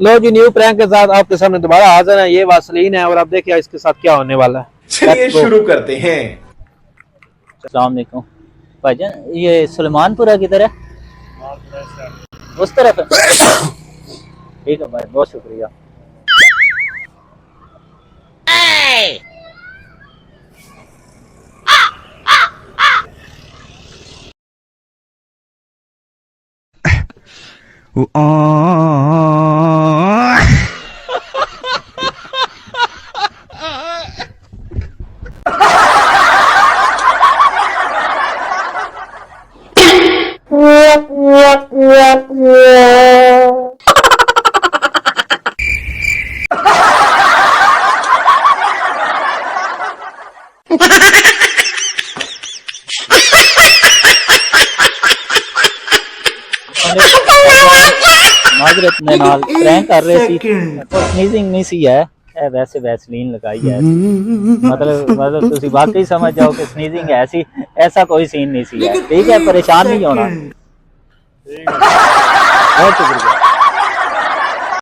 लो जी, new prank के साथ आपके सामने दोबारा हाजिर है। ये वासलीन है और आप देखिए इसके साथ क्या होने वाला है। चलिए शुरू करते हैं। अस्सलाम वालेकुम भाईजान, ये सुलेमानपुरा किधर है? उस तरफ है। ठीक है भाई, बहुत शुक्रिया। माजरत ने नाल प्रैंक कर रहे सी, स्नीजिंग नहीं सी है, वैसे वैसलीन लगाई है। मतलब तुसी वाकई समझ जाओ कि स्नीजिंग है सी, ऐसा कोई सीन नहीं सी है। ठीक है, परेशान नहीं होना। बहुत शुक्रिया।